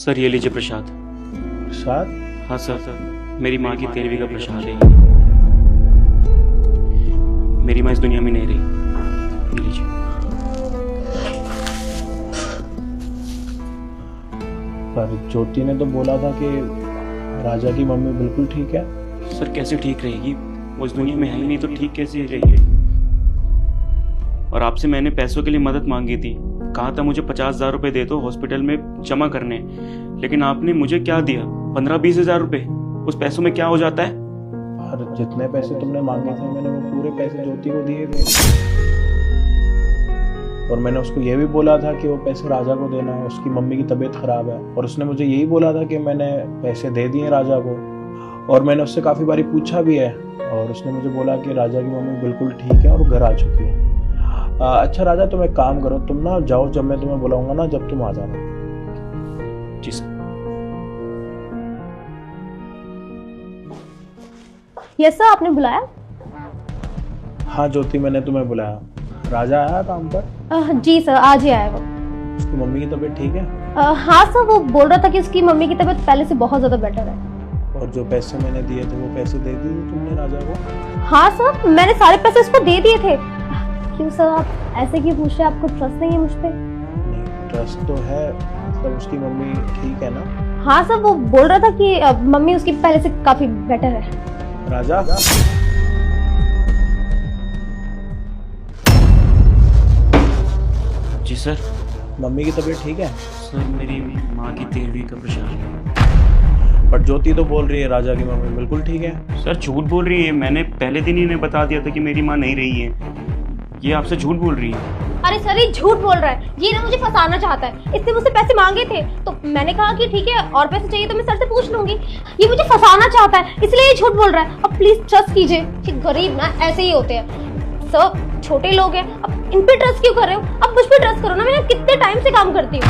Sir ये लीजिए प्रसाद। प्रसाद? हाँ सर, मेरी माँ की 13वीं का प्रसाद है। मेरी माँ इस दुनिया में नहीं रही। ये लीजिए। पर ज्योति ने तो बोला था कि राजा की मम्मी बिल्कुल ठीक है। सर कैसे ठीक रहेगी, वो इस दुनिया में है ही नहीं तो ठीक कैसे रहेगी। और आपसे मैंने पैसों के लिए मदद मांगी थी, कहा था मुझे 50,000 रुपए दे दो हॉस्पिटल में जमा करने, लेकिन आपने मुझे क्या दिया, 15-20 हजार रुपए। उस पैसों में क्या हो जाता है? और जितने पैसे तुमने मांगे थे मैंने वो पूरे पैसे ज्योति को दिए थे। और मैंने उसको ये भी बोला था कि वो पैसे राजा को देना है, उसकी मम्मी की तबीयत खराब है। और उसने मुझे यही बोला था कि मैंने पैसे दे दिए राजा को। और मैंने उससे काफ़ी बारी पूछा भी है और उसने मुझे बोला कि राजा की मम्मी बिल्कुल ठीक है और घर आ चुकी है। अच्छा राजा, तुम एक काम करो, तुम ना जाओ, जब मैं तुम्हें बुलाऊंगा ना जब तुम आ जाना। जी सर। यस सर, आपने बुलाया? हाँ ज्योति, मैंने तुम्हें बुलाया। राजा आया काम पर? जी सर, आज ही आया वो। उसकी मम्मी की तबीयत ठीक है? हाँ सर, वो बोल रहा था कि उसकी मम्मी की तबीयत पहले से बहुत ज्यादा बेटर है। और जो पैसे मैंने दिए थे वो पैसे दे दिए तुमने राजा को? हाँ सर, मैंने सारे पैसे उसको दे दिए थे। क्यों सर आप ऐसे क्यों पूछ रहे हैं? आपको ट्रस्ट नहीं है मुझ पे? नहीं, ट्रस्ट तो है, मतलब उसकी मम्मी ठीक है ना? हाँ सर, वो बोल रहा था कि मम्मी उसकी पहले से काफी बेटर है। राजा, जी सर। मम्मी की तबीयत ठीक है? सर मेरी माँ की 13वीं का प्रसाद है। पर ज्योति तो बोल रही है राजा की मम्मी बिल्कुल ठीक है। सर झूठ बोल रही है, मैंने पहले दिन ही इन्हें बता दिया था कि मेरी माँ नहीं रही है। ये आपसे झूठ बोल रही है। अरे सर, ये झूठ बोल रहा है, ये ना मुझे फंसाना चाहता है। इसने मुझसे पैसे मांगे थे तो मैंने कहा कि ठीक है, और पैसे चाहिए तो मैं सर से पूछ लूंगी। ये मुझे फंसाना चाहता है, इसलिए ये झूठ बोल रहा है। अब प्लीज ट्रस्ट कीजिए, कि गरीब ना ऐसे ही होते हैं। सर छोटे लोग हैं, अब इन पे ट्रस्ट क्यों कर रहे हो? अब मुझ पे ट्रस्ट करो ना, मैं कितने टाइम से काम करती हूँ।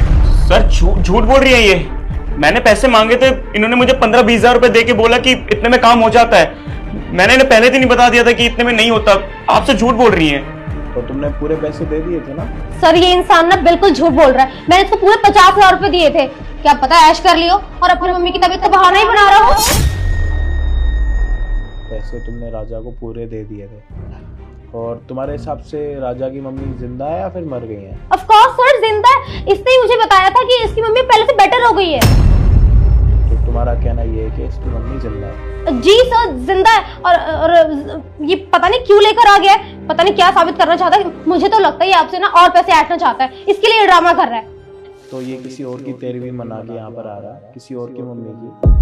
सर झूठ बोल रही है ये। मैंने पैसे मांगे थे, इन्होंने मुझे 15-20 हजार रुपए दे के बोला कि इतने में काम हो जाता है। मैंने इन्हें पहले दिन ही बता दिया था कि इतने में नहीं होता। आपसे झूठ बोल रही है। तो तुमने पूरे पैसे दे दिए थे ना? सर ये इंसान ना बिल्कुल झूठ बोल रहा है। मैंने इसको पूरे 50,000 रुपए दिए थे। क्या पता ऐश कर लियो और अपनी मम्मी की तबीयत का बहाना ही बना रहा हो। पैसे तुमने राजा को पूरे दे दिए थे। और तुम्हारे हिसाब से राजा की मम्मी जिंदा है या फिर मर गई है? ऑफ कोर्स सर, जिंदा है। इसने ही मुझे बताया था कि इसकी मम्मी पहले से बेटर हो गई है। तो तुम्हारा कहना ये है कि इसकी मम्मी जिंदा है? जी सर, जिंदा है। और ये पता नहीं क्यों लेकर आ गया है, पता नहीं क्या साबित करना चाहता है। मुझे तो लगता है ये आपसे ना और पैसे ऐंठना चाहता है, इसके लिए ड्रामा कर रहा है। तो ये किसी और की 13वीं मना के यहाँ पर आ रहा है, किसी और की मम्मी की।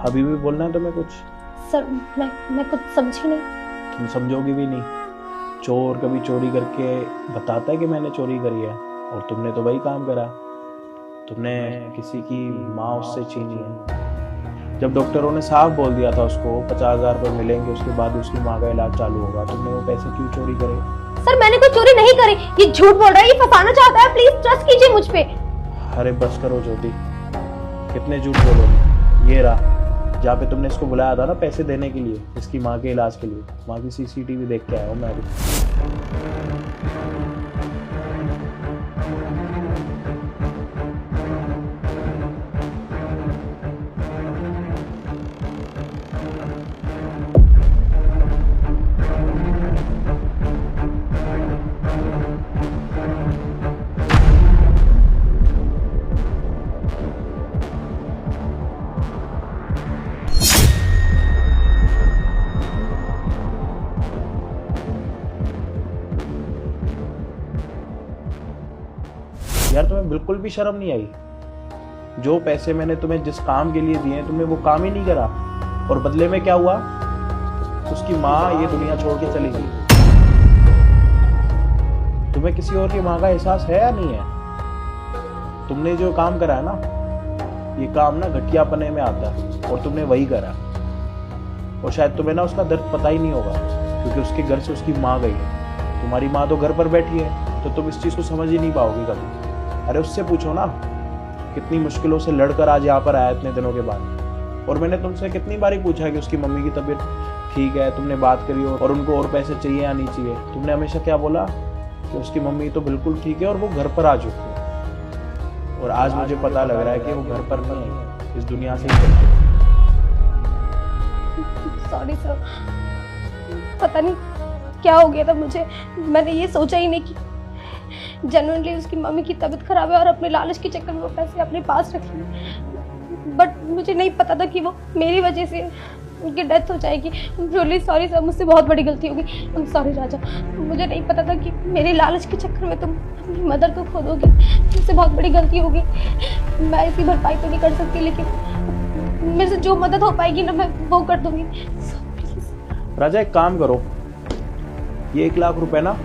अभी भी बोलना है तुम्हें कुछ? सर मैं कुछ समझी नहीं। तुम समझोगी भी नहीं। चोर कभी चोरी करके बताता है कि मैंने चोरी करी है, और तुमने तो वही काम करा। तुमने किसी की माँ उससे छीनी है। जब डॉक्टरों ने साफ बोल दिया था उसको 50,000 रुपये मिलेंगे, उसके बाद उसकी माँ का इलाज चालू होगा, तुमने वो पैसे क्यों चोरी करे? सर मैंने कोई चोरी नहीं करी, ये झूठ बोल रहा है, ये फंसाना चाहता है। प्लीज ट्रस्ट कीजिए मुझ पे। अरे बस करो ज्योति, कितने झूठ बोलोगे। ये रहा जहाँ पे तुमने इसको बुलाया था ना पैसे देने के लिए, इसकी माँ के इलाज के लिए, वहाँ की CCTV देख के आया हूँ मैं अभी। यार तुम्हें बिल्कुल भी शर्म नहीं आई? जो पैसे मैंने तुम्हें जिस काम के लिए दिए तुमने वो काम ही नहीं करा, और बदले में क्या हुआ? उसकी माँ ये दुनिया छोड़ के चली गई। तुम्हें किसी और की माँ का एहसास है या नहीं है? तुमने जो काम करा है ना, ये काम ना घटियापने में आता है, और तुमने वही करा। और शायद तुम्हें ना उसका दर्द पता ही नहीं होगा, क्योंकि उसके घर से उसकी माँ गई है। तुम्हारी माँ तो घर पर बैठी है, तो तुम इस चीज को समझ ही नहीं पाओगे कभी। अरे उससे पूछो ना, कितनी मुश्किलों से लड़कर आज यहाँ पर आया इतने दिनों के बाद। और मैंने तुमसे कितनी बारी पूछा कि उसकी मम्मी की तबीयत ठीक है, तुमने बात करी और उनको और पैसे चाहिए या नहीं चाहिए। तुमने हमेशा क्या बोला कि उसकी मम्मी तो बिल्कुल ठीक है और वो घर पर आ चुकी है। और आज मुझे पता लग रहा है कि वो घर पर नहीं है, इस दुनिया से ही चल गई। सॉरी सर, पता नहीं क्या हो गया था मुझे। मैंने ये सोचा ही नहीं कि जेन्युइनली उसकी मम्मी की तबीयत खराब है और अपने लालच के चक्कर में वो पैसे अपने पास रखे। बट मुझे नहीं पता था कि वो मेरी वजह से उनकी डेथ हो जाएगी। रियली सॉरी सर, मुझसे बहुत बड़ी गलती होगी। आई एम सॉरी राजा, मुझे नहीं पता था कि मेरे लालच के चक्कर में तुम अपनी मदर को खो दोगे। मुझसे बहुत बड़ी गलती होगी। मैं इसकी भरपाई तो नहीं कर सकती, लेकिन मेरे से जो मदद हो पाएगी ना मैं वो कर दूंगी। राजा एक काम करो, ये 1 लाख रुपए ना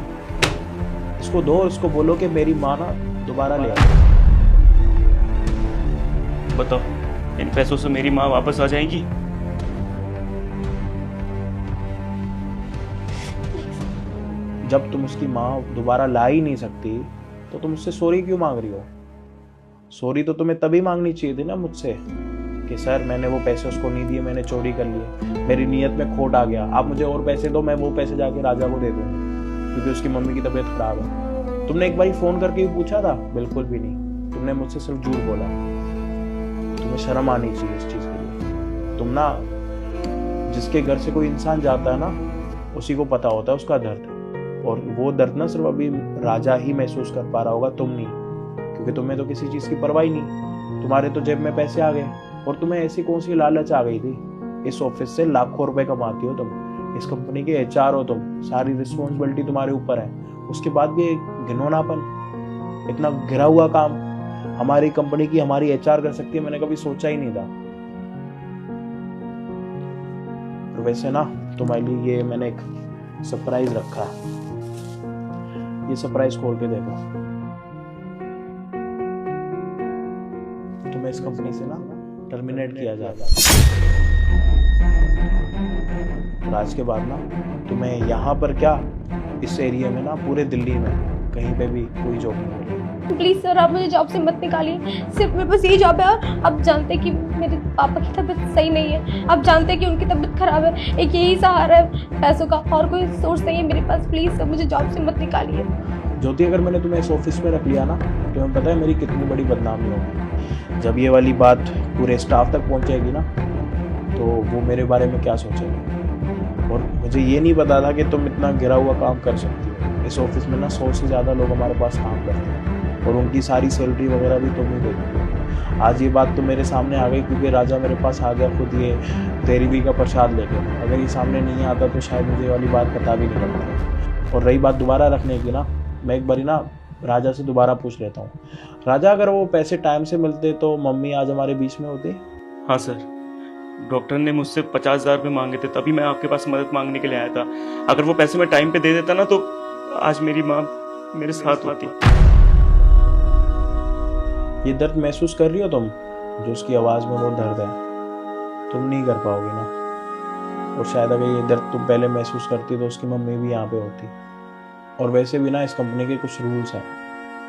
इसको दो और इसको बोलो कि मेरी माँ ना दोबारा ले आए। बताओ, इन पैसों से मेरी माँ वापस आ जाएगी? जब तुम उसकी माँ दोबारा ला ही नहीं सकती तो तुम उससे सॉरी क्यों मांग रही हो? सॉरी तो तुम्हें तभी मांगनी चाहिए थी ना मुझसे कि सर मैंने वो पैसे उसको नहीं दिए, मैंने चोरी कर लिए, मेरी नीयत में खोट आ गया, आप मुझे और पैसे दो, मैं वो पैसे जाके राजा को दे दूंगी क्योंकि उसकी मम्मी की तबीयत खराब है। तुमने एक बार फोन करके भी पूछा था? बिल्कुल भी नहीं। तुमने मुझसे सिर्फ झूठ बोला। तुम्हें शर्म आनी चाहिए इस चीज के लिए। तुम ना, जिसके घर से कोई इंसान जाता है ना उसी को पता होता है उसका दर्द, और वो दर्द ना सिर्फ अभी राजा ही महसूस कर पा रहा होगा, तुम नहीं, क्योंकि तुम्हें तो किसी चीज की परवाह ही नहीं। तुम्हारे तो जेब में पैसे आ गए और तुम्हें ऐसी कौन सी लालच आ गई थी? इस ऑफिस से लाखों रुपए कमाती हो तुम, इस कंपनी के HR हो तुम, सारी रिस्पॉन्सिबिलिटी तुम्हारे ऊपर है, उसके बाद भी एक घिनौनापन, इतना गिरा हुआ काम हमारी कंपनी की हमारी HR कर सकती है, मैंने कभी सोचा ही नहीं था। और वैसे ना तुम्हारे लिए ये मैंने एक सरप्राइज रखा है, ये सरप्राइज खोल के देखो। तुम्हें इस कंपनी से ना टर्मिनेट किया जाएगा और आज के बाद ना तुम्हें यहाँ पर क्या, इस एरिया में ना पूरे दिल्ली में कहीं पे भी कोई जॉब नहीं मिलेगी। प्लीज सर, आप मुझे जॉब से मत निकालिए। सिर्फ मेरे पास यही जॉब है और आप जानते हैं कि मेरे पापा की तबीयत सही नहीं है, आप जानते हैं कि उनकी तबीयत खराब है, एक यही सहारा है पैसों का, और कोई सोर्स नहीं है मेरे पास। प्लीज सर, मुझे जॉब से मत निकालिए। ज्योति, अगर मैंने तुम्हें इस ऑफिस में रख लिया ना तो तुम्हें पता है मेरी कितनी बड़ी बदनामी होगी। जब ये वाली बात पूरे स्टाफ तक पहुंचेगी ना तो वो मेरे बारे में क्या सोचेंगे। और मुझे ये नहीं पता था कि तुम इतना गिरा हुआ काम कर सकती हो। इस ऑफिस में ना 100 से ज़्यादा लोग हमारे पास काम करते हैं और उनकी सारी सैलरी वगैरह भी तुम ही देती हो। आज ये बात तो मेरे सामने आ गई क्योंकि राजा मेरे पास आ गया खुद ये तेरहवीं का प्रसाद लेके। अगर ये सामने नहीं आता तो शायद मुझे ये वाली बात पता भी नहीं लगता। और रही बात दोबारा रखने की ना, मैं एक बारी ना राजा से दोबारा पूछ लेता हूँ। राजा, अगर वो पैसे टाइम से मिलते तो मम्मी आज हमारे बीच में होती? हाँ सर, डॉक्टर ने मुझसे 50,000 रुपये मांगे थे, तभी मैं आपके पास मदद मांगने के लिए आया था। अगर वो पैसे मैं टाइम पे दे देता ना तो आज मेरी माँ मेरे साथ होती। ये दर्द महसूस कर रही हो तुम, जो उसकी आवाज़ में वो दर्द है, तुम नहीं कर पाओगे ना। और शायद अगर ये दर्द तुम पहले महसूस करती तो उसकी मम्मी भी यहाँ पे होती। और वैसे भी ना इस कंपनी के कुछ रूल्स हैं,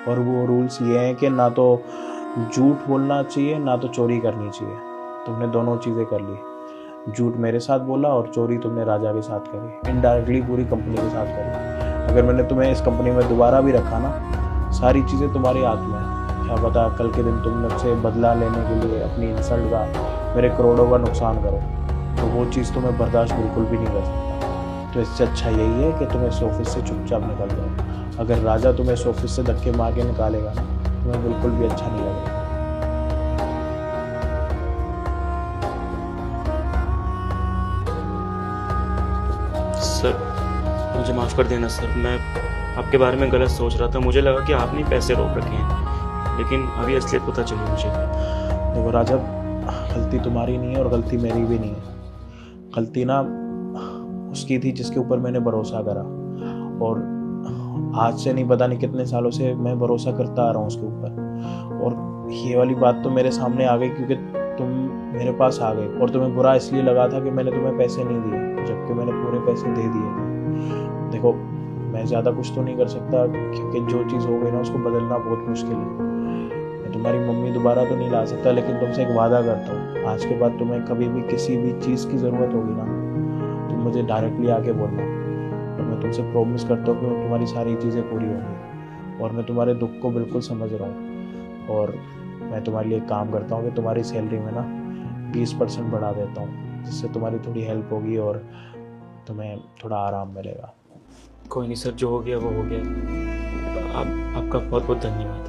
और वो रूल्स ये हैं कि ना तो झूठ बोलना चाहिए ना तो चोरी करनी चाहिए। तुमने दोनों चीज़ें कर ली, झूठ मेरे साथ बोला और चोरी तुमने राजा के साथ करी, इनडायरेक्टली पूरी कंपनी के साथ करी। अगर मैंने तुम्हें इस कंपनी में दोबारा भी रखा ना, सारी चीज़ें तुम्हारे हाथ में हैं। क्या पता कल के दिन तुम मुझसे बदला लेने के लिए अपनी इंसल्ट का, मेरे करोड़ों का नुकसान करो, तो वो चीज़ तुम्हें बर्दाश्त बिल्कुल भी नहीं कर सकता। तो इससे अच्छा यही है कि तुम इस ऑफिस से चुपचाप निकल जाओ। अगर राजा तुम्हें इस ऑफिस से धक्के मार के निकालेगा ना, तुम्हें बिल्कुल भी अच्छा नहीं लगेगा। सर मुझे माफ़ कर देना सर, मैं आपके बारे में गलत सोच रहा था। मुझे लगा कि आपने पैसे रोक रखे हैं, लेकिन अभी असलियत पता चली मुझे। देखो राजा, गलती तुम्हारी नहीं है और गलती मेरी भी नहीं है। गलती ना उसकी थी जिसके ऊपर मैंने भरोसा करा, और आज से नहीं पता नहीं कितने सालों से मैं भरोसा करता आ रहा हूँ उसके ऊपर। और ये वाली बात तो मेरे सामने आ गई क्योंकि तुम मेरे पास आ गए, और तुम्हें बुरा इसलिए लगा था कि मैंने तुम्हें पैसे नहीं दिए, जबकि मैंने पूरे पैसे दे दिए। देखो मैं ज़्यादा कुछ तो नहीं कर सकता क्योंकि जो चीज़ हो गई ना उसको बदलना बहुत मुश्किल है। मैं तुम्हारी मम्मी दोबारा तो नहीं ला सकता, लेकिन तुमसे एक वादा करता हूँ, आज के बाद तुम्हें कभी भी किसी भी चीज़ की ज़रूरत होगी ना, तुम मुझे डायरेक्टली आके बोलना और मैं मैं तुमसे प्रॉमिस करता हूँ कि तुम्हारी सारी चीज़ें पूरी होंगी, और मैं तुम्हारे दुख को बिल्कुल समझ रहा हूँ। और मैं तुम्हारे लिए काम करता हूँ कि तुम्हारी सैलरी में ना 20% बढ़ा देता हूँ, जिससे तुम्हारी थोड़ी हेल्प होगी और तुम्हें थोड़ा आराम मिलेगा। कोई नहीं सर, जो हो गया वो हो गया। आपका बहुत बहुत धन्यवाद।